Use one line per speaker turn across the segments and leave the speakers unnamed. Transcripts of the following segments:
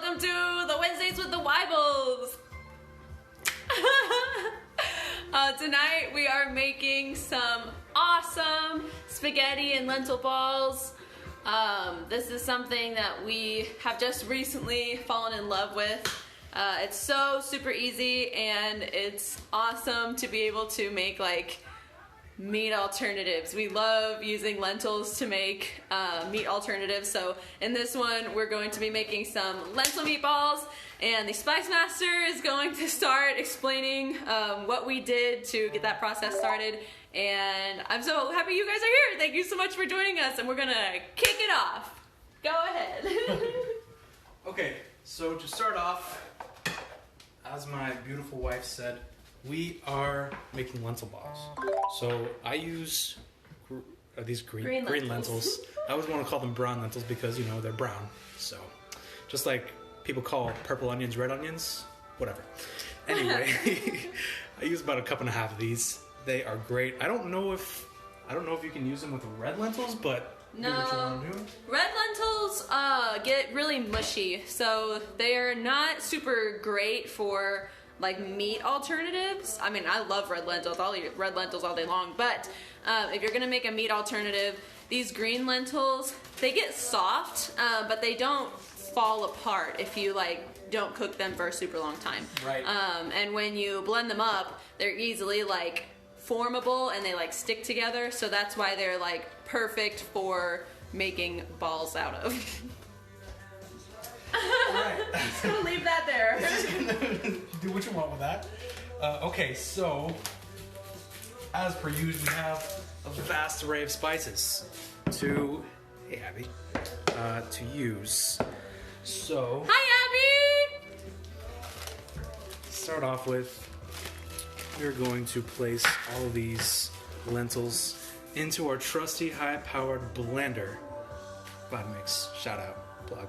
welcome to the Wednesdays with the Weibels. Tonight we are making some awesome spaghetti and lentil balls. This is something that we have just recently fallen in love with. It's so super easy and it's awesome to be able to make like meat alternatives. We love using lentils to make meat alternatives. So in this one we're going to be making some lentil meatballs, and the Spice Master is going to start explaining what we did to get that process started. And I'm so happy you guys are here. Thank you so much for joining us, and we're gonna kick it off. Go ahead.
Okay, so to start off, as my beautiful wife said, we are making lentil balls. So I use these green lentils. I always want to call them brown lentils because, you know, they're brown. So just like people call purple onions red onions, whatever. Anyway, I use about 1.5 cups of these. They are great. I don't know if you can use them with red lentils, but do what you want to do.
Red lentils get really mushy, so they're not super great for like meat alternatives. I mean, I love red lentils. I'll eat red lentils all day long. But if you're gonna make a meat alternative, these green lentils, they get soft, but they don't fall apart if you like don't cook them for a super long time.
Right.
And when you blend them up, they're easily like formable and they like stick together. So that's why they're like perfect for making balls out of.
Right.
I'm just gonna leave that there.
Do what you want with that. Okay, so as per usual, we have a vast array of spices to use. So
Hi, Abby.
start off with, we're going to place all of these lentils into our trusty high-powered blender. Vitamix, shout out, plug.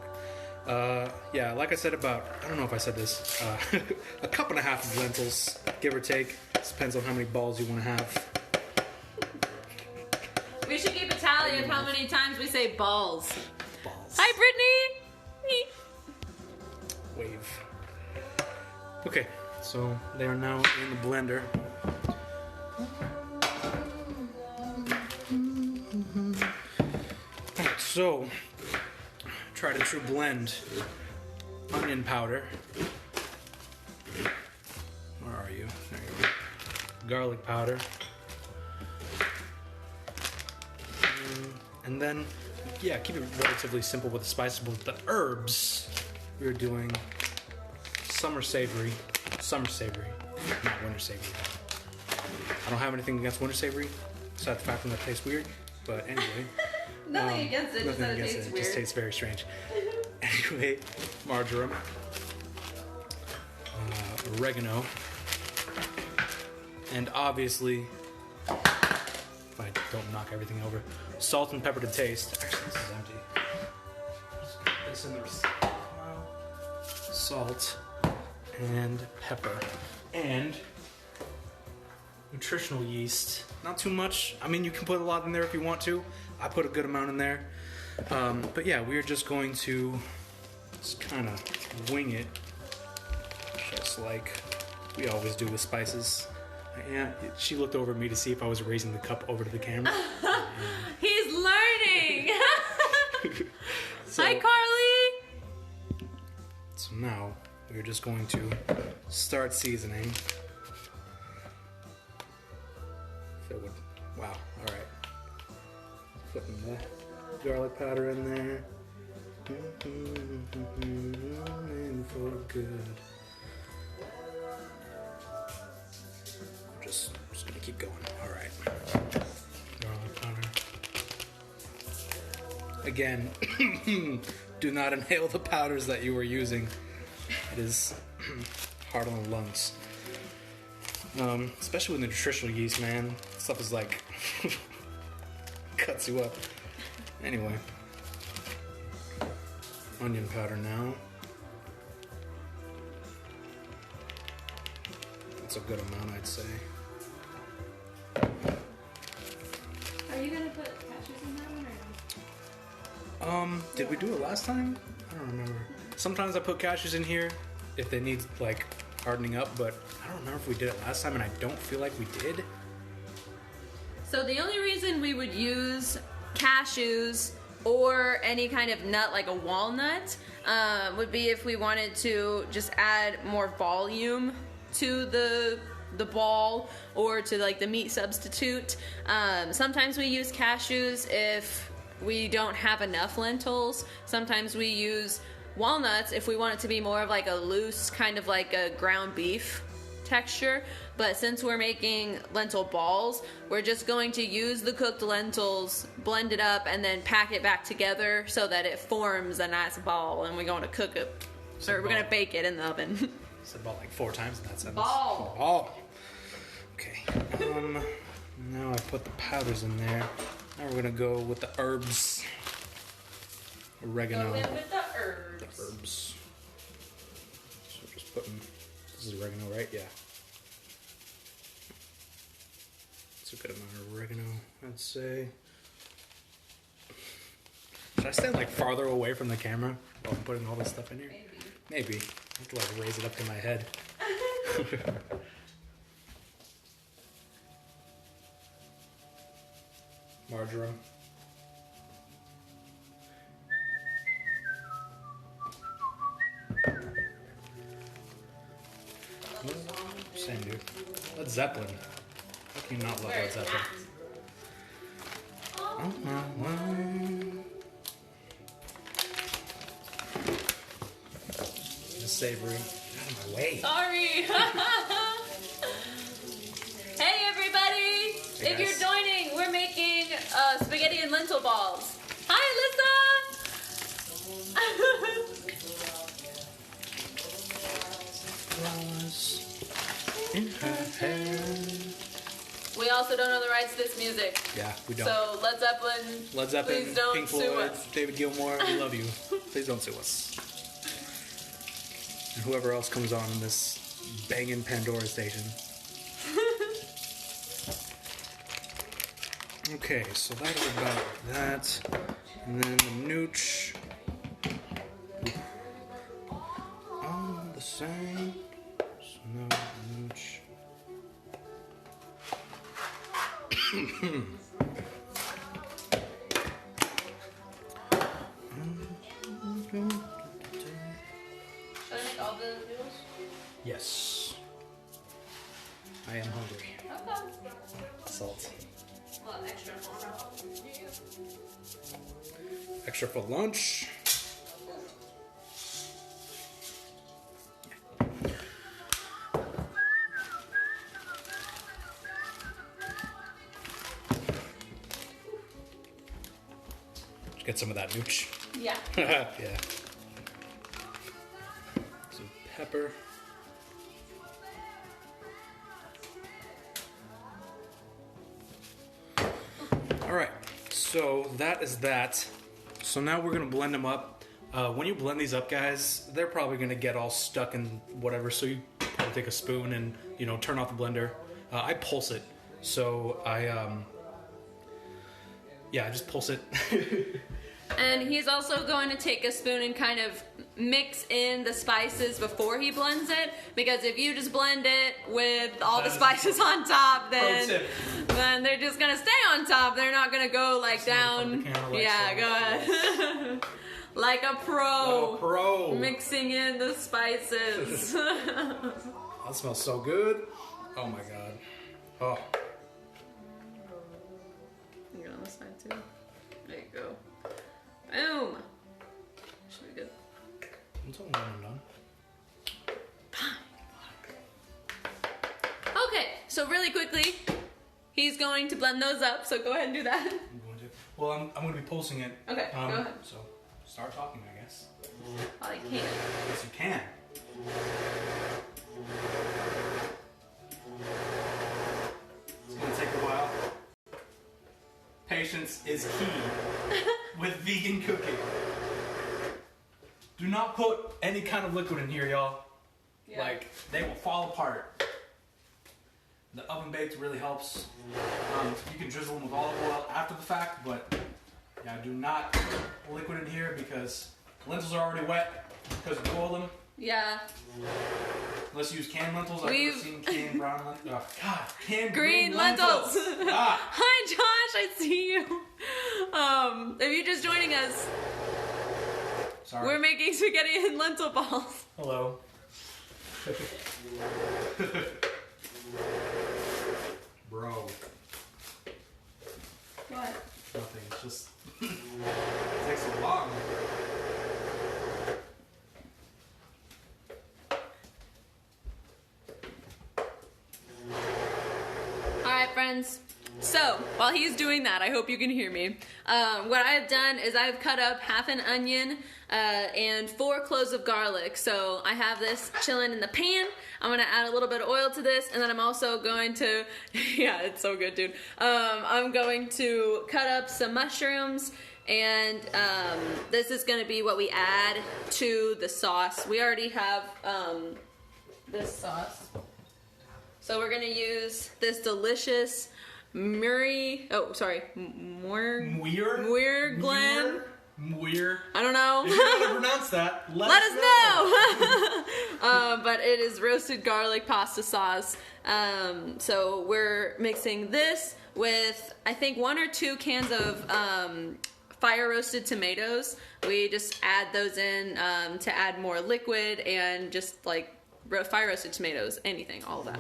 Yeah, like I said I don't know if I said this, 1.5 cups of lentils, give or take. This depends on how many balls you want to have.
We should keep a tally of how many times we say balls.
Balls.
Hi, Brittany.
Wave. Okay, so they are now in the blender. Alright, so tried and true blend. Onion powder. Where are you? There you go. Garlic powder. And then, yeah, keep it relatively simple with the spices. But with the herbs, we're doing summer savory, not winter savory. I don't have anything against winter savory, besides the fact that it tastes weird. But anyway.
Nothing against it, just that it tastes
It
weird.
just tastes very strange. Anyway, marjoram, oregano, and obviously, if I don't knock everything over, salt and pepper to taste. Actually, this is empty. Just put this in there. Salt and pepper and nutritional yeast. Not too much. I mean, you can put a lot in there if you want to. I put a good amount in there. But yeah, we're just going to just kind of wing it, just like we always do with spices. Yeah, she looked over at me to see if I was raising the cup over to the camera.
He's learning. Hi, Carly.
So now we're just going to start seasoning. Wow, all right. Putting the garlic powder in there. In for good. I'm just gonna keep going. All right. Garlic powder. Again, do not inhale the powders that you were using. It is hard on the lungs. Especially with the nutritional yeast, man. Stuff is like cuts you up. Anyway, onion powder now. That's a good amount, I'd say.
Are you gonna put cashews in that one or
Did we do it last time? I don't remember. Sometimes I put cashews in here if they need like hardening up, but I don't remember if we did it last time, and I don't feel like we did.
So the only reason we would use cashews or any kind of nut like a walnut would be if we wanted to just add more volume to the ball or to like the meat substitute. Sometimes we use cashews if we don't have enough lentils. Sometimes we use walnuts if we want it to be more of like a loose kind of like a ground beef texture. But since we're making lentil balls, we're just going to use the cooked lentils, blend it up, and then pack it back together so that it forms a nice ball, and we're going to cook it, or we're going to bake it in the oven.
Said ball like 4 times in that sentence.
Ball.
Ball. Okay. Now I put the powders in there. Now we're gonna go with the herbs. Oregano.
Go in with the herbs.
The herbs. So we're just putting. This is oregano, right? Yeah. It's a good amount of oregano, I'd say. Should I stand like farther away from the camera while I'm putting all this stuff in here? Maybe. I have to like raise it up to my head. Marjoram. Same dude. Led Zeppelin. How can you not love Led Zeppelin? Oh my wine. The savory. Get out of my way.
Sorry. Hey everybody!
Hey,
if
guys.
you're joining, we're making spaghetti and lentil balls. Hi, Alyssa!
Flowers in her hair.
We also don't know the rights to this music.
Yeah, we don't.
So Led Zeppelin,
Led Zeppelin,
please don't
Pink
sue
Floyd,
us.
David Gilmour, we love you. Please don't sue us. And whoever else comes on in this banging Pandora station. Okay, so that is about that. And then the nooch. All the same. So now the nooch.
Should I make all the noodles?
Yes. I am hungry.
Okay.
Salt.
Well, extra.
Extra for lunch. Get some of that nooch.
Yeah.
Yeah. Some pepper. All right. So that is that. So now we're gonna blend them up. When you blend these up, guys, they're probably gonna get all stuck in whatever. So you probably take a spoon and turn off the blender. I pulse it. So I just pulse it.
And he's also going to take a spoon and kind of mix in the spices before he blends it, because if you just blend it with all the spices on top, then they're just gonna stay on top. They're not gonna go like down. Yeah, go ahead. Like a pro.
Like a pro.
Mixing in the spices.
That smells so good. Oh my god. Oh.
You on the side too. There you go. Boom. Should be good.
I'm telling you when I'm done.
Okay, so really quickly, he's going to blend those up. So go ahead and do that.
I'm going to. Well, I'm going to be pulsing it.
Okay, go ahead.
So start talking, I guess.
Oh, I can't.
Yes, you can. It's going to take a while. Patience is key with vegan cooking. Do not put any kind of liquid in here, y'all.
Yeah.
Like, they will fall apart. The oven baked really helps. You can drizzle them with olive oil after the fact, but Now do not put liquid in here because lentils are already wet because we boiled them.
Yeah.
Let's use canned lentils. I've never seen canned brown lentils. Oh, God, canned
green lentils.
Ah.
Hi, Josh. I see you. If you're just joining us,
Sorry.
we're making spaghetti and lentil balls.
Hello. Bro.
What?
Nothing. It's just it takes so long.
Alright, friends. So, while he's doing that, I hope you can hear me. What I've done is I've cut up half an onion and 4 cloves of garlic. So I have this chilling in the pan. I'm gonna add a little bit of oil to this, and then I'm also going to, yeah, it's so good, dude. I'm going to cut up some mushrooms, and this is gonna be what we add to the sauce. We already have this sauce. So we're gonna use this delicious Muir Glen.
Muir.
I don't know.
If you know how to pronounce that,
let us know. But it is roasted garlic pasta sauce. So we're mixing this with, I think, 1 or 2 cans of fire roasted tomatoes. We just add those in to add more liquid and just like fire roasted tomatoes, anything, all of that.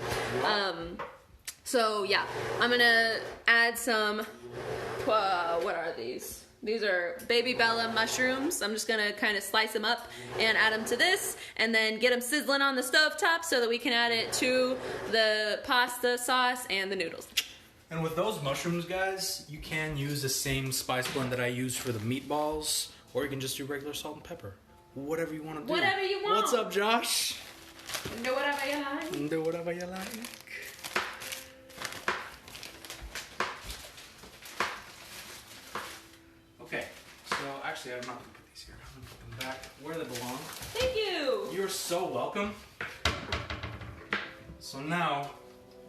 So yeah, I'm gonna add some, what are these? These are baby bella mushrooms. I'm just gonna kind of slice them up and add them to this, and then get them sizzling on the stovetop so that we can add it to the pasta sauce and the noodles.
And with those mushrooms, guys, you can use the same spice blend that I use for the meatballs, or you can just do regular salt and pepper. Whatever you want to do.
Whatever you want.
What's up, Josh?
Do whatever you like.
Do whatever you like. Okay, so actually I'm not going to put these here. I'm going to put them back where they belong.
Thank you.
You're so welcome. So now,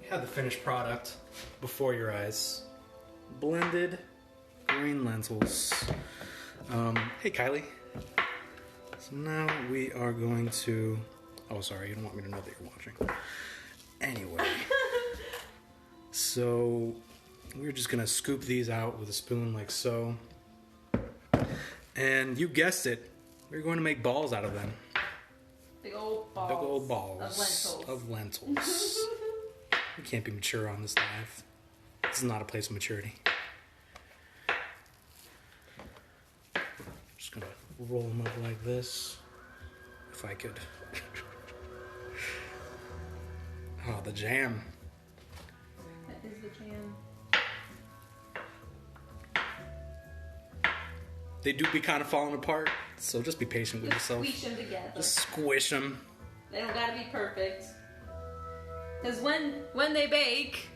you have the finished product before your eyes. Blended green lentils. Hey Kylie. So now we are going to... Oh, sorry, you don't want me to know that you're watching. Anyway. So, we're just going to scoop these out with a spoon like so. And you guessed it, we're going to make balls out of them.
Big old balls.
Big old balls.
Of lentils.
Of lentils. We can't be mature on this life. This is not a place of maturity. Just gonna roll them up like this. If I could. Oh, the jam.
That is the jam.
They do be kind of falling apart, so just be patient with yourself.
Squish them together.
Just squish them.
They don't gotta be perfect. Because when they bake,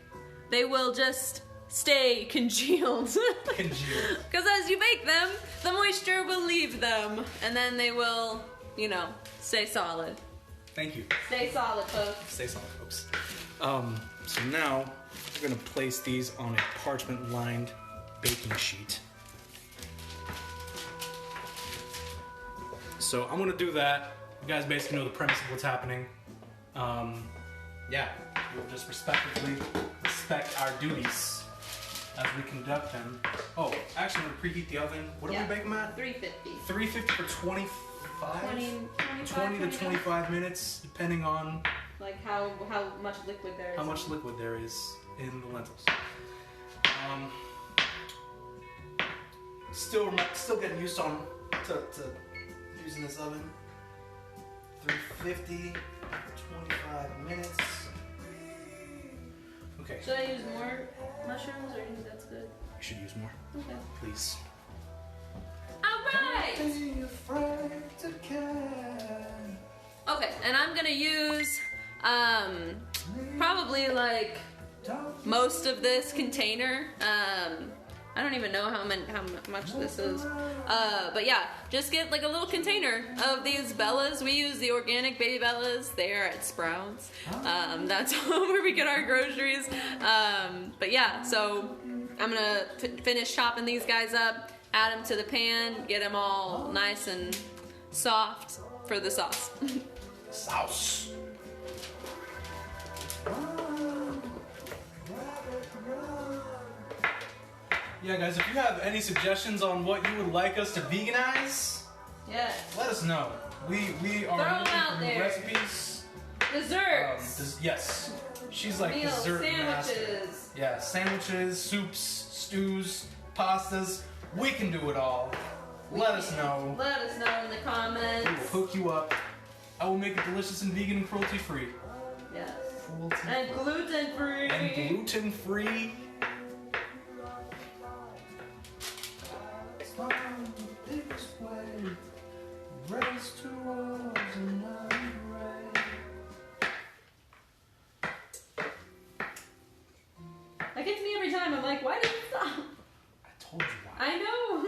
they will just stay congealed.
Congealed.
Because as you bake them, the moisture will leave them, and then they will, you know, stay solid.
Thank you.
Stay solid, folks.
Stay solid, folks. So now we're gonna place these on a parchment-lined baking sheet. So I'm gonna do that. You guys basically know the premise of what's happening. Yeah, we'll just respect our duties as we conduct them. Oh, actually, I'm gonna preheat the oven. What are we baking them at?
350.
350 for 20 to 25 minutes, depending on
like how much liquid there is.
How much liquid there is in the lentils. Still getting used to using this oven. 350, 25 minutes. Okay.
Should I use more mushrooms, or do you think that's good?
You should use more. Okay. Please.
Alright! Okay, and I'm gonna use probably like most of this container. I don't even know how much this is. But yeah, just get like a little container of these bellas. We use the organic baby bellas. They are at Sprouts. That's where we get our groceries. But yeah, so I'm gonna finish chopping these guys up, add them to the pan, get them all nice and soft for the sauce.
Sauce. Yeah, guys, if you have any suggestions on what you would like us to veganize,
Yes.
let us know. We are
Throw 'em
looking
out
for new
there.
recipes.
Desserts.
Yes. She's like
Meals,
dessert master.
sandwiches.
Yeah, sandwiches, soups, stews, pastas. We can do it all. Let us know.
Let us know in the comments.
We will hook you up. I will make it delicious and vegan and cruelty free.
Yes.
Cruelty
And gluten free.
and gluten free.
That gets me every time. I'm like, why did it stop?
I told you why.
I know.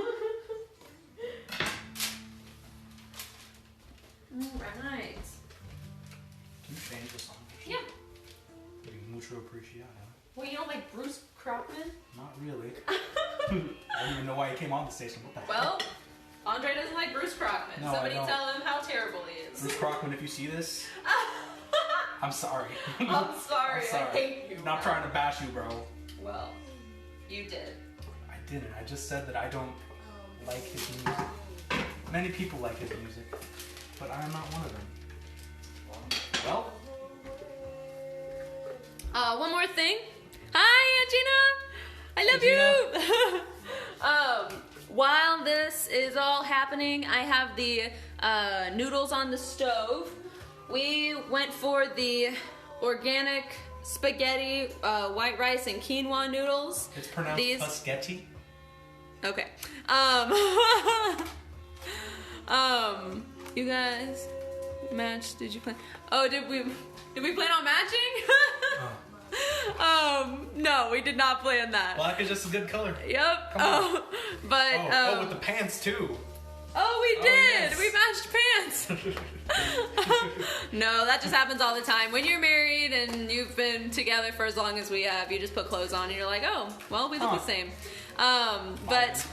Right.
Can you change the song?
Yeah.
Mucho appreciado.
Well, you don't like Bruce Crockman?
Not really. I don't even know why he came on the station. What the heck?
Well, Andre doesn't like Bruce Crockman.
No, I
Somebody
don't.
tell him how terrible he is.
Bruce Crockman, if you see this, I'm sorry.
I'm sorry.
I'm sorry.
I hate you.
Not trying to bash you, bro.
Well, you did.
I didn't. I just said that I don't like his music. Many people like his music, but I am not one of them. Well,
One more thing. Hi, Gina. I love you. While this is all happening, I have the noodles on the stove. We went for the organic spaghetti, white rice, and quinoa noodles.
it's pronounced Paschetti.
Okay. You guys match? Did you play? Oh, did we plan on matching? No, we did not plan that.
Black is just a good color.
Yep.
Come on.
But
with the pants too.
oh, we did.
yes.
We matched pants. No, that just happens all the time. When you're married and you've been together for as long as we have, you just put clothes on and you're like, oh, well, we look the same. But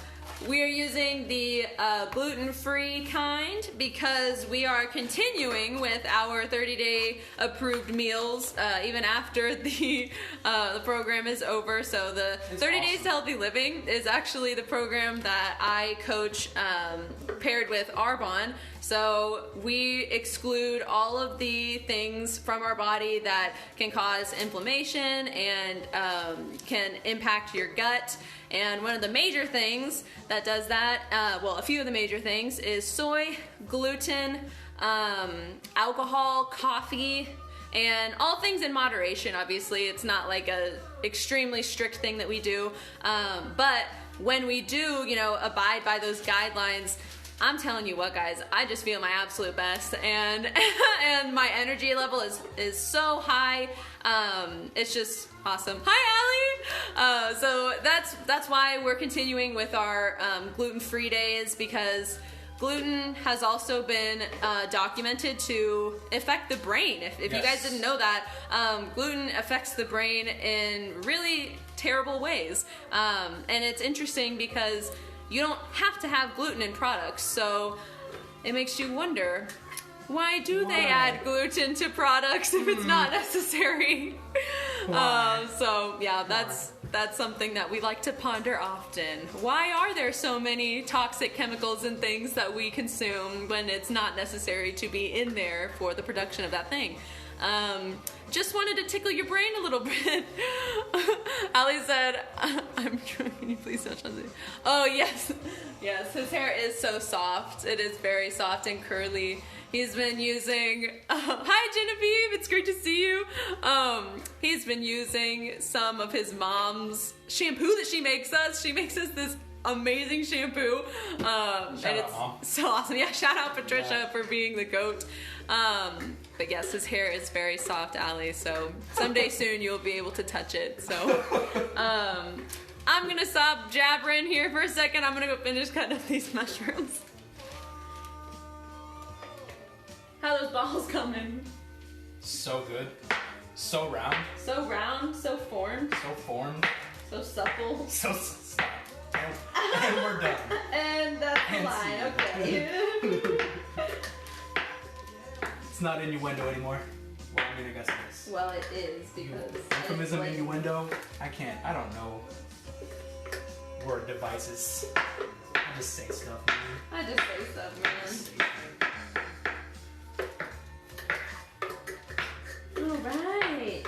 we are using the gluten-free kind because we are continuing with our 30-day approved meals even after the program is over. So the 30 Days to Healthy Living is actually the program that I coach paired with Arbonne. So we exclude all of the things from our body that can cause inflammation and can impact your gut. And one of the major things that does that, a few of the major things is soy, gluten, alcohol, coffee, and all things in moderation. Obviously, it's not like a extremely strict thing that we do. But when we do, abide by those guidelines, I'm telling you what, guys, I just feel my absolute best, and and my energy level is so high. It's just awesome. Hi, Allie. So that's why we're continuing with our gluten-free days, because gluten has also been documented to affect the brain. If you guys didn't know that, gluten affects the brain in really terrible ways, and it's interesting because you don't have to have gluten in products, so it makes you wonder, why do they add gluten to products if it's not necessary? So yeah, that's something that we like to ponder often. Why are there so many toxic chemicals and things that we consume when it's not necessary to be in there for the production of that thing? Just wanted to tickle your brain a little bit. Ali said, can you please touch on this? Oh, yes. Yes, his hair is so soft. It is very soft and curly. He's been using, hi Genevieve, it's great to see you. He's been using some of his mom's shampoo that she makes us. She makes us this amazing shampoo. And it's so awesome. Yeah, shout out Patricia for being the goat. But yes, his hair is very soft, Ali, so someday soon you'll be able to touch it. So I'm gonna stop jabbering here for a second. I'm gonna go finish cutting up these mushrooms. How are those balls coming?
So good. So round.
So round, so formed.
So formed.
So supple.
So stop. And we're done.
And that's the
And
line,
scene.
okay.
It's not innuendo anymore. Well, I mean, I guess it is.
Well, it is because...
Euphemism,
it's like-
innuendo. I don't know word devices. I just say stuff, man.
I just say stuff, man. Alright.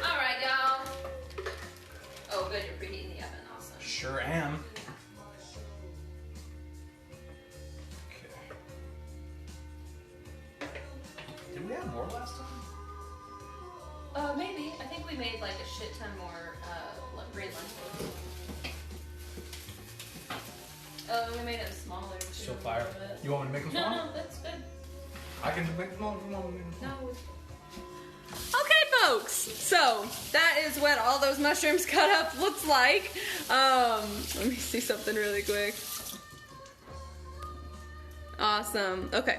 Alright, y'all. Oh, good, you're preheating the oven, awesome.
Sure am. Okay. Did we have more last time?
Maybe. I think we made like a shit ton more green lentils. We made it smaller too.
Still fire.
A little bit.
You want me to make them small?
No, that's good.
I can make them small if you want me to make them small.
No. Okay, folks. So that is what all those mushrooms cut up looks like. Let me see something really quick. Awesome. Okay.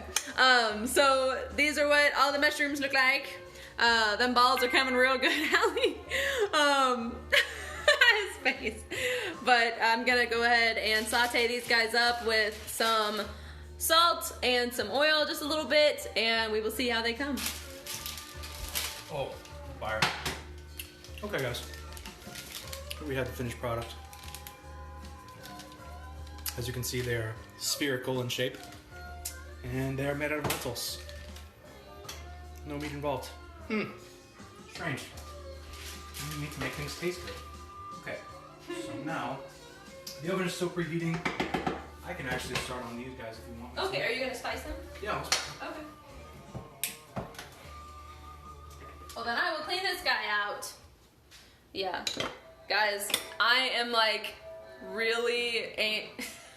So these are what all the mushrooms look like. Them balls are coming real good, Allie. His face. But I'm gonna go ahead and saute these guys up with some salt and some oil, just a little bit, and we will see how they come.
Oh, fire. Okay, guys. Here we have the finished product. As you can see, they are spherical in shape. And they are made out of lentils. No meat involved. Strange. You need to make things taste good. Okay. So now, the oven is still preheating. I can actually start on these guys if you want me to.
Okay, are you gonna spice them?
Yeah,
Okay. Well, then I will clean this guy out. Yeah. Guys, I am like really,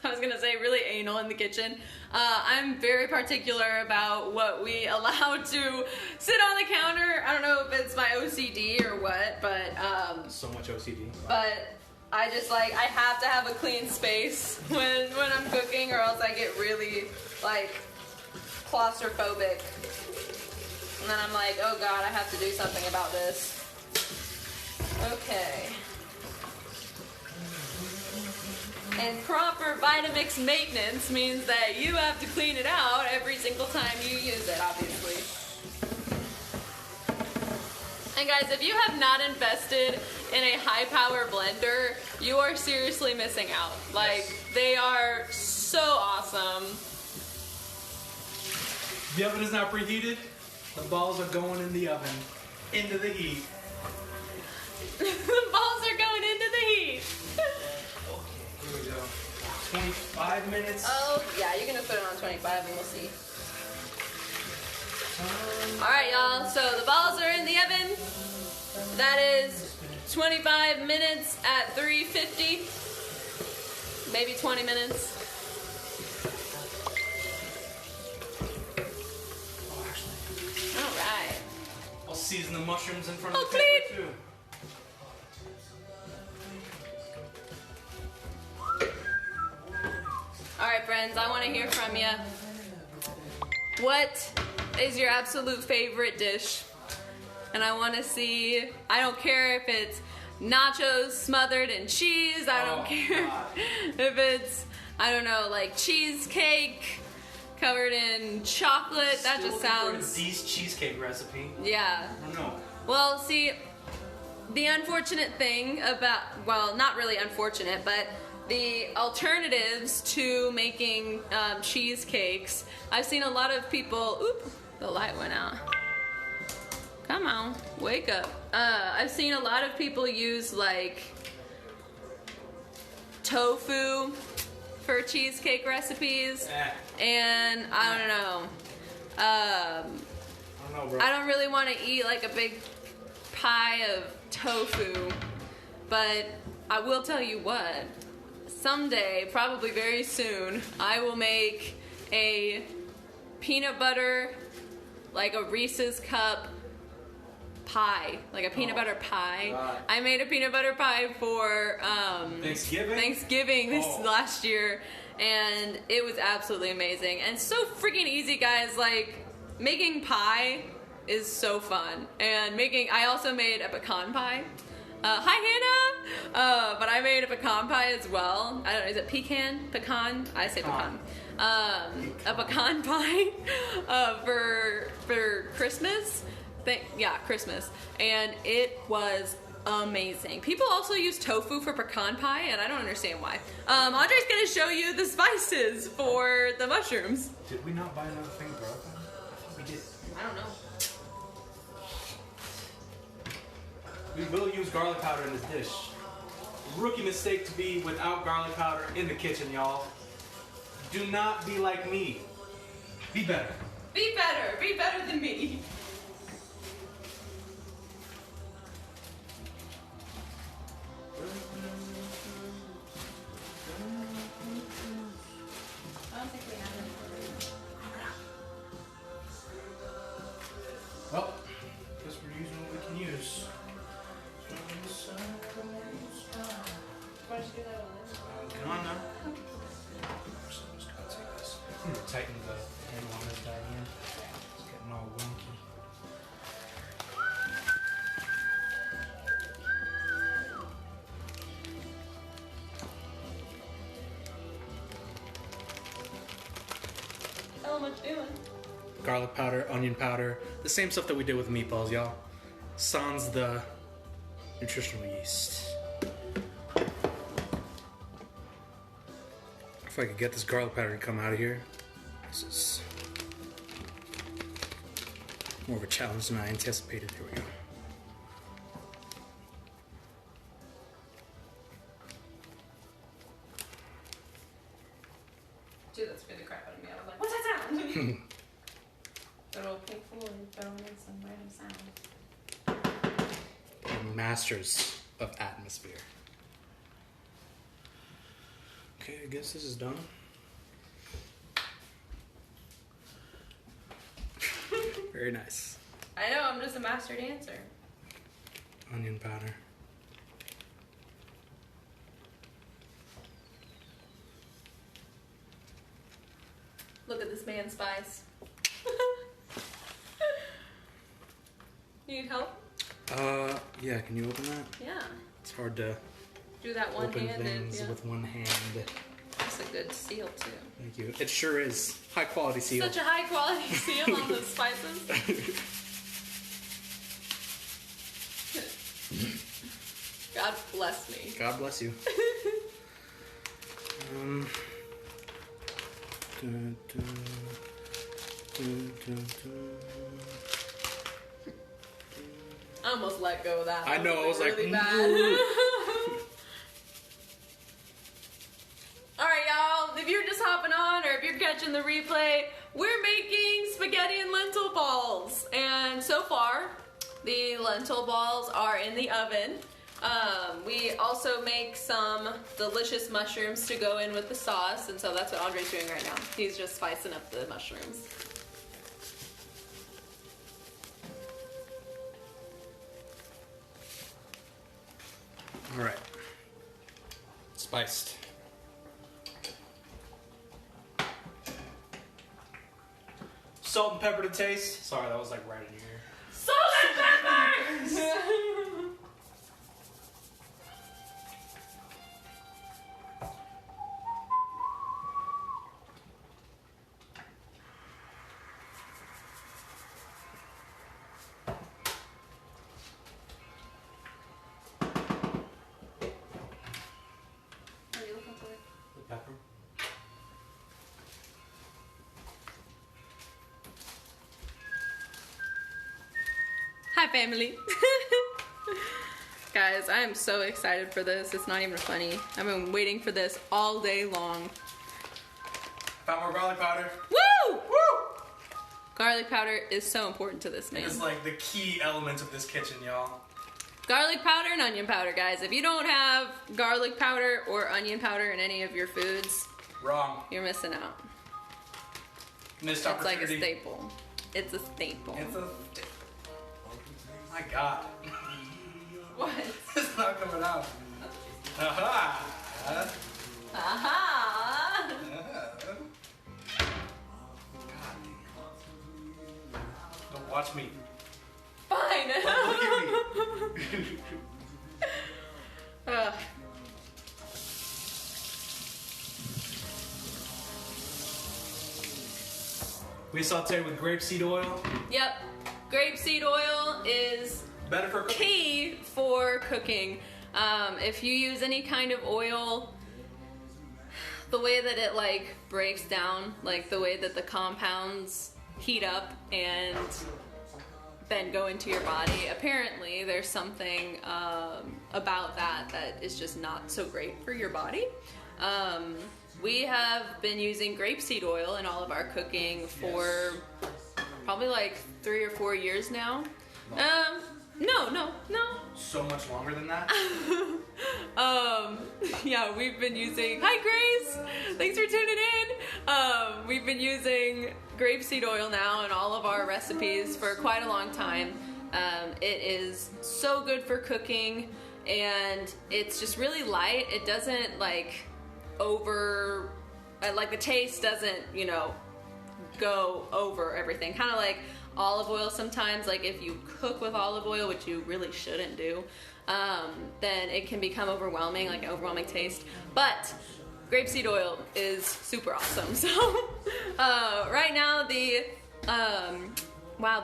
I was gonna say really anal in the kitchen. I'm very particular about what we allow to sit on the counter. I don't know if it's my OCD or what, but
so much OCD.
but I just like, I have to have a clean space when I'm cooking, or else I get really like claustrophobic. And then I'm like, oh god, I have to do something about this. Okay. And proper Vitamix maintenance means that you have to clean it out every single time you use it, obviously. And guys, if you have not invested in a high-power blender, you are seriously missing out. Like,
Yes.
They are so awesome.
The oven is now preheated. The balls are going in the oven. Into the heat.
The balls are going into the heat.
Here we go. 25 minutes.
Oh, yeah, you're gonna put it on 25 and we'll see. Alright, y'all, so the balls are in the oven. That is 25 minutes at 350. Maybe 20 minutes.
Oh, actually,
Alright.
I'll season the mushrooms in front of
Oh,
the camera too.
Alright, friends, I want to hear from you. What is your absolute favorite dish? And I want to see, I don't care if it's nachos smothered in cheese, I don't care
God.
if it's, I don't know, like cheesecake covered in chocolate. That
Still
just
looking for a
sounds,
Z's cheesecake recipe.
yeah.
I don't know.
Well, see, the unfortunate thing about, well, not really unfortunate, but the alternatives to making cheesecakes, I've seen a lot of people, oop, the light went out. Come on, wake up. I've seen a lot of people use like tofu for cheesecake recipes, and I don't know.
I don't know, bro.
I don't really want to eat like a big pie of tofu, but I will tell you what, someday, probably very soon, I will make a peanut butter, like a Reese's cup pie, like a peanut butter pie.
God.
I made a peanut butter pie for
Thanksgiving?
Thanksgiving this
Oh.
last year, and it was absolutely amazing and so freaking easy, guys. Like, making pie is so fun, and I also made a pecan pie. Hi Hannah! But I made a pecan pie as well. I don't know, is it pecan? Pecan? I say pecan. A pecan pie for Christmas. Yeah, Christmas. And it was amazing. People also use tofu for pecan pie, and I don't understand why. Andre's gonna show you the spices for the mushrooms.
Did we not buy another thing of garlic powder? I thought we did.
I don't know.
We will use garlic powder in this dish. Rookie mistake to be without garlic powder in the kitchen, y'all. Do not be like me. Be better.
Be better. Be better than me. I don't think we have any.
Well, guess we're using what we can use.
Why don't you do that one?
Come on now. I'm just gonna take this. I'm gonna tighten the handle on this guy again. It's getting all wonky.
How much doing?
Garlic powder, onion powder, the same stuff that we did with meatballs, y'all. Sans the nutritional yeast. If I could get this garlic powder to come out of here. This is more of a challenge than I anticipated. Here we go.
Dude, that scared the crap out of me. I was like, what's that sound? Little pink Floyd throwing in some random sound.
We're masters of atmosphere. Okay, I guess this is done. Very nice.
I know, I'm just a master dancer.
Onion powder.
Look at this man's spice. Need help?
Yeah, can you open that?
Yeah.
It's hard to
Do that one
open
handed.
things
Yeah.
with one hand.
That's a good seal too.
Thank you. It sure is. High quality seal.
Such a high quality seal on the spices. God bless me.
God bless you. Dun, dun, dun, dun, dun.
I almost let go of that.
I know, I was like,
really bad. Alright, y'all, if you're just hopping on or if you're catching the replay, we're making spaghetti and lentil balls. And so far, the lentil balls are in the oven. We also make some delicious mushrooms to go in with the sauce, and so that's what Andre's doing right now. He's just spicing up the mushrooms.
All right. Spiced. Salt and pepper to taste. Sorry, that was like right in your ear.
Salt and pepper! What are you looking for?
The pepper.
Hi, family. Guys, I am so excited for this. It's not even funny. I've been waiting for this all day long.
Found more garlic powder.
Woo!
Woo!
Garlic powder is so important to this man.
It's like the key element of this kitchen, y'all.
Garlic powder and onion powder, guys. If you don't have garlic powder or onion powder in any of your foods,
Wrong.
you're missing out.
Missed
It's like a
opportunity.
staple. It's a staple.
It's a staple. My God.
What?
It's not coming out. Aha!
Aha!
Watch me.
Fine.
Look at me.
Ugh.
We saute with grapeseed oil.
Yep. Grapeseed oil is
Better for cooking.
key for cooking. If you use any kind of oil, the way that it like breaks down, like the way that the compounds heat up and then go into your body, apparently there's something about that is just not so great for your body. We have been using grapeseed oil in all of our cooking for probably like 3 or 4 years now. No.
So much longer than that.
Yeah, we've been using, hi Grace, thanks for tuning in. We've been using grapeseed oil now in all of our recipes for quite a long time. It is so good for cooking, and it's just really light. It doesn't like like the taste doesn't, you know, go over everything. Kind of like olive oil sometimes, like if you cook with olive oil, which you really shouldn't do, then it can become overwhelming, like an overwhelming taste. But grapeseed oil is super awesome. So right now the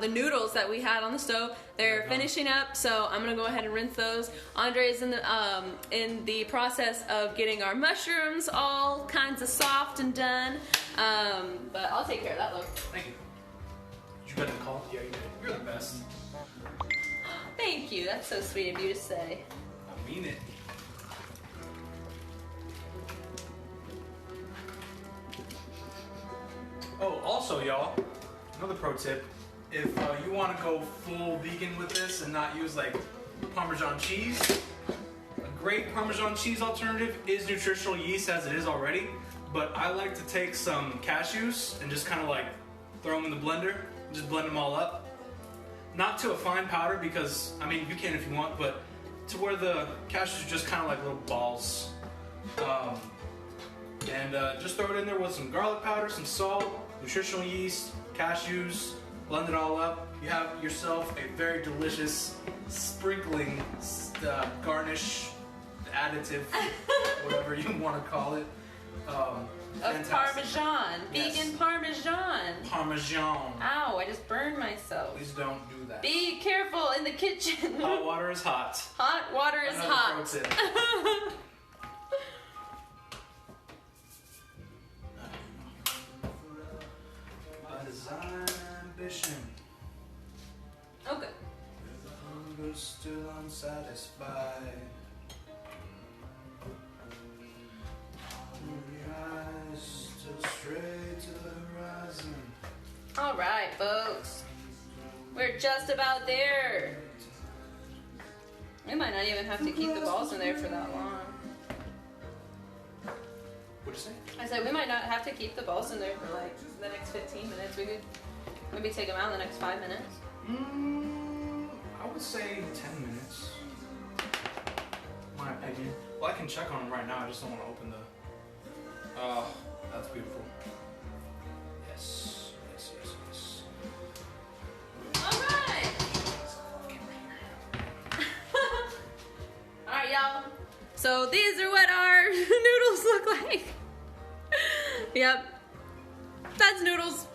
noodles that we had on the stove, they're finishing up, so I'm gonna go ahead and rinse those. Andre is in the process of getting our mushrooms all kinds of soft and done, but I'll take care of that. Look.
Thank you. Did you get the call? Yeah, you did. You're the best.
Thank you. That's so sweet of you to say.
I mean it. Oh, also, y'all, another pro tip. If you want to go full vegan with this and not use like Parmesan cheese, a great Parmesan cheese alternative is nutritional yeast as it is already. But I like to take some cashews and just kind of like throw them in the blender, just blend them all up. Not to a fine powder because, I mean, you can if you want, but to where the cashews are just kind of like little balls. And just throw it in there with some garlic powder, some salt, nutritional yeast, cashews, blend it all up. You have yourself a very delicious sprinkling, garnish, additive, whatever you want to call it.
Of
Fantastic.
Parmesan.
Yes.
Vegan Parmesan.
Parmesan.
Ow, I just burned myself.
Please don't do that.
Be careful in the kitchen.
Hot water is hot.
Hot water is
Another
hot.
pro tip. By design, ambition.
Okay.
Hunger still unsatisfied. Eyes still straight to the horizon.
All right, folks. We're just about there. We might not even have to keep the balls in there for that long.
What'd you say?
I said we might not have to keep the balls in there for like the next 15 minutes. We could maybe take them out in the next 5 minutes.
I would say 10 minutes. My opinion. Well, I can check on them right now. I just don't want to open the. Oh, that's beautiful. Yes.
All right. All right, y'all. So these are what our noodles look like. Yep. That's noodles.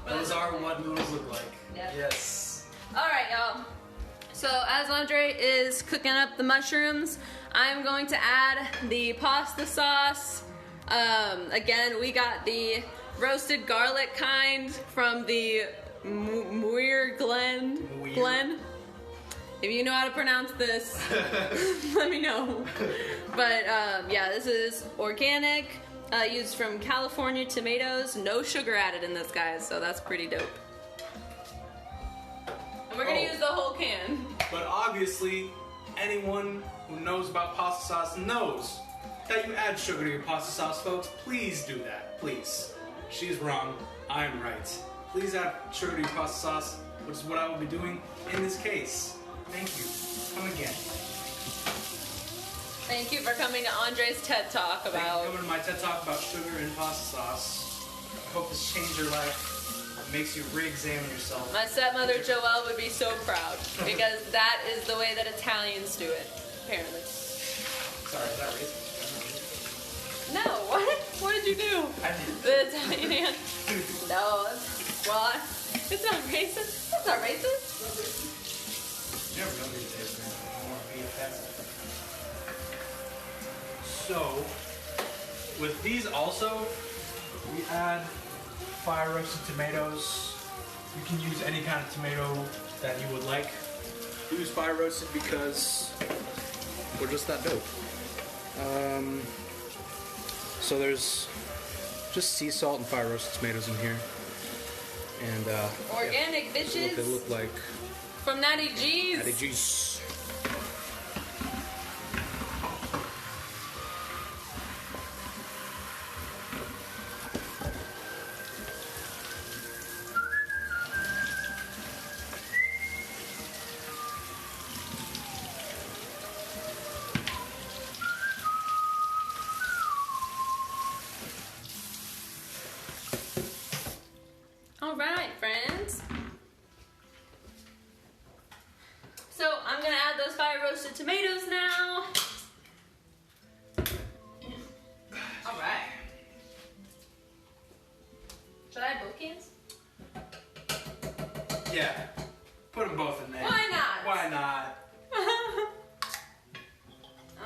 Those are what noodles look like.
Yep.
Yes.
All right, y'all. So as Andre is cooking up the mushrooms, I'm going to add the pasta sauce. Again, we got the roasted garlic kind from the Muir Glen. If you know how to pronounce this, let me know. But yeah, this is organic, used from California tomatoes. No sugar added in this, guys, so that's pretty dope. And we're gonna use the whole can.
But obviously, anyone who knows about pasta sauce knows that you add sugar to your pasta sauce, folks. Please do that, please. She's wrong, I'm right. Please add sugar to your pasta sauce, which is what I will be doing in this case. Thank you. Come again.
Thank you for coming to Andre's TED Talk
Thank you
about...
for coming to my TED Talk about sugar and pasta sauce. I hope this changed your life. makes you re-examine yourself.
My stepmother Joelle would be so proud because that is the way that Italians do it, apparently.
Sorry, is that racist?
No, what? What did you do?
I did.
The Italian hand? No, well, it's not racist. It's not racist.
You never know these days, man. I don't want to be offensive. So, with these also, we add fire roasted tomatoes. You can use any kind of tomato that you would like. Use fire roasted because we're just that dope. So there's just sea salt and fire roasted tomatoes in here. And
Organic
this is what they
bitches
look like.
from Natty G's.
Natty G's.
All right, friends. So I'm gonna add those fire roasted tomatoes now. All right. Should I add both cans?
Yeah. Put them both in there.
Why not?
Why not?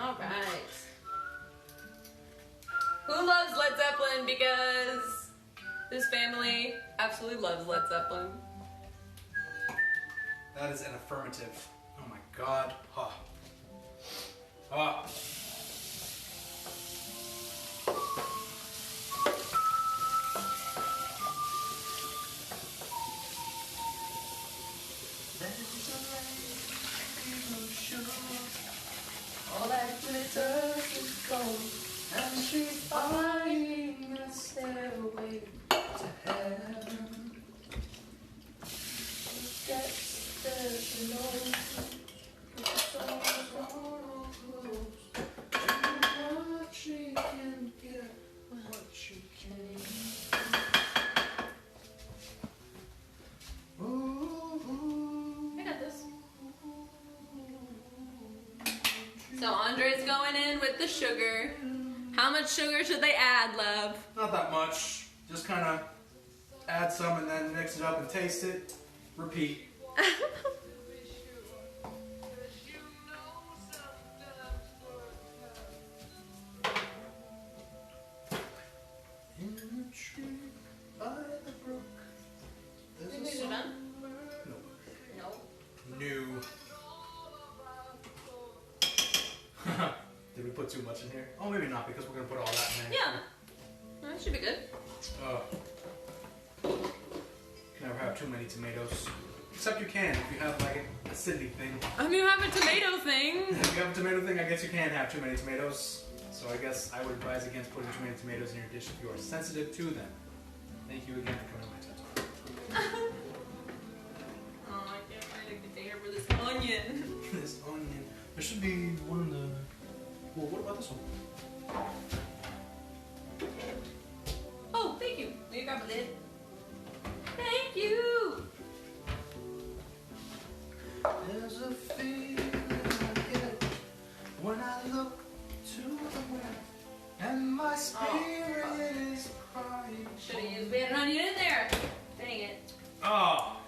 All right. Who loves Led Zeppelin? Because this family absolutely loves Led Zeppelin.
That is an affirmative. Oh my god. Oh. Oh.
All that glitters is gold, and she's buying a stairway to heaven. Gets there to know the songs are close, and what she can get, what she can. I got this. So Andre's going in with the sugar. How much sugar should they add, love?
Not that much. Just kind of add some and then mix it up and taste it. Repeat. In the tree by the brook, there's
Think
a
these are
song-
done?
No.
No.
New. Did we put too much in here? Oh, maybe not, because we're gonna put all that in there.
Yeah. That should be good.
You can never have too many tomatoes. Except you can if you have like an acidity thing.
You have a tomato thing.
If you have a tomato thing, I guess you can have too many tomatoes. So I guess I would advise against putting too many tomatoes in your dish if you are sensitive to them. Thank you again for coming to my TED Talk.
Oh, I can't wait to get there for this onion.
This onion. There should be one in the... Well, what about this one?
Oh, thank you. Will you grab a lid? Thank you.
There's a feeling I get when I look to the west, and my spirit is crying.
Should have used. We had an onion in there. Dang it.
Oh.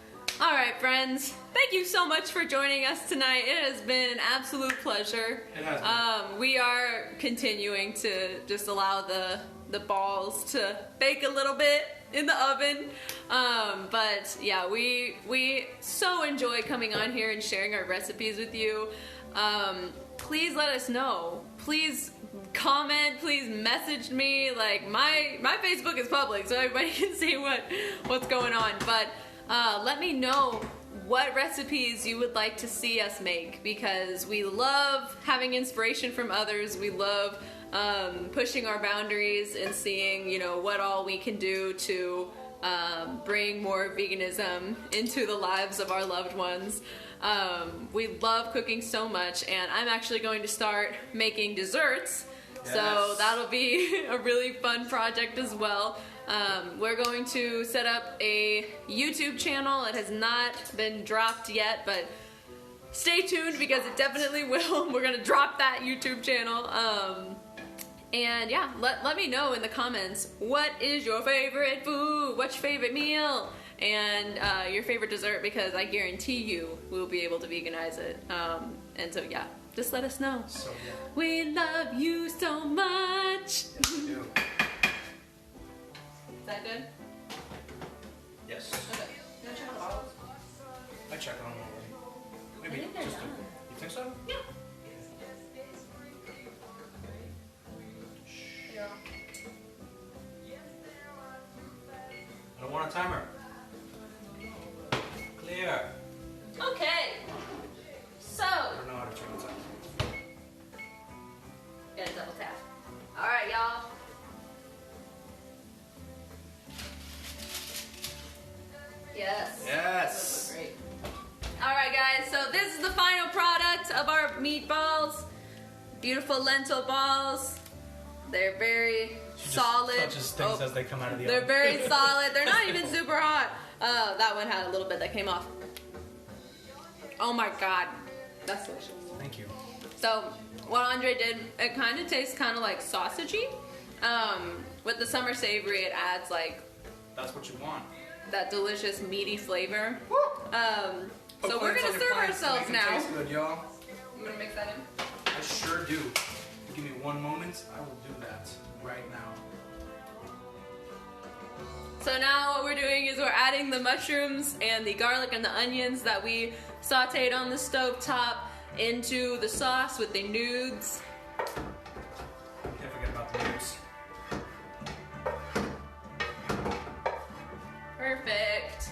All right, friends. Thank you so much for joining us tonight. It has been an absolute pleasure.
It has been.
We are continuing to just allow the balls to bake a little bit in the oven. But yeah, we so enjoy coming on here and sharing our recipes with you. Please let us know. Please comment. Please message me. Like my Facebook is public, so everybody can see what's going on. But let me know what recipes you would like to see us make, because we love having inspiration from others. We love pushing our boundaries and seeing, what all we can do to bring more veganism into the lives of our loved ones. We love cooking so much, and I'm actually going to start making desserts. So
Yes.
that'll be a really fun project as well. We're going to set up a YouTube channel. It has not been dropped yet, but stay tuned because it definitely will. We're gonna drop that YouTube channel. And yeah, let me know in the comments, what is your favorite food? What's your favorite meal? And your favorite dessert, because I guarantee you we'll be able to veganize it. And so yeah, just let us know.
So yeah.
We love you so much.
We do.
Is that good?
Yes.
Okay. You wanna check on the bottles?
I checked on them already.
I
Maybe
think they're
just
done.
you think so?
Yeah.
I don't want a timer. Clear.
Okay. So,
I don't know how to turn the timer.
gotta double tap. All right, y'all. Yes.
Yes.
Great. All right, guys. So this is the final product of our meatballs. Beautiful lentil balls. They're very solid.
Touches things as they come out of the
They're
oven.
very solid. They're not even super hot. That one had a little bit that came off. Oh my god, that's delicious.
Thank you.
So what Andre did, it kind of tastes kind of like sausagey. With the summer savory, it adds like
That's what you want.
that delicious meaty flavor.
Put
So we're
plants
gonna
on your
serve
plants to
ourselves
make 'em
now.
Taste good, y'all.
I'm gonna mix that in.
I sure do. Give me 1 moment. I will do that right now.
So now what we're doing is we're adding the mushrooms and the garlic and the onions that we sauteed on the stove top into the sauce with the nudes.
Can't forget about the noodles.
Perfect.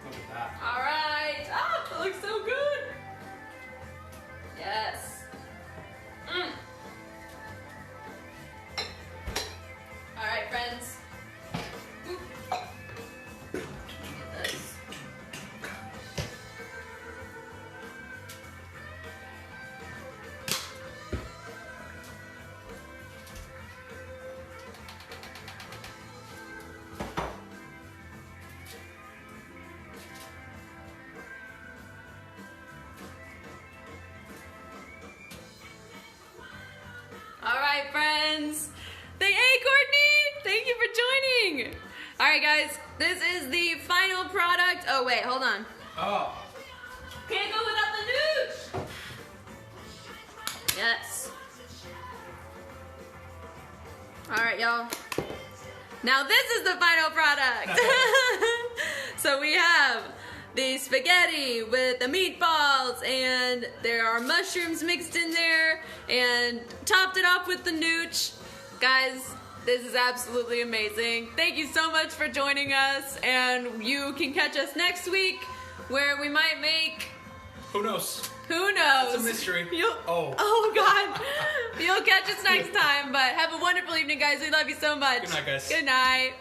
Look at that.
All right. Ah, that looks so good. Yes. All right, friends. Oop. Get this. All right, friends. Hey, Courtney. Thank you for joining. All right, guys. This is the final product. Oh, wait. Hold on.
Oh.
Can't go without the nooch. Yes. All right, y'all. Now this is the final product. So we have the spaghetti with the meatballs, and there are mushrooms mixed in there, and topped it off with the nooch. Guys, this is absolutely amazing. Thank you so much for joining us, and you can catch us next week where we might make,
Who knows?
who knows?
It's a mystery.
Oh God. You'll catch us next time, but have a wonderful evening, guys. We love you so much.
Good night, guys.
Good night.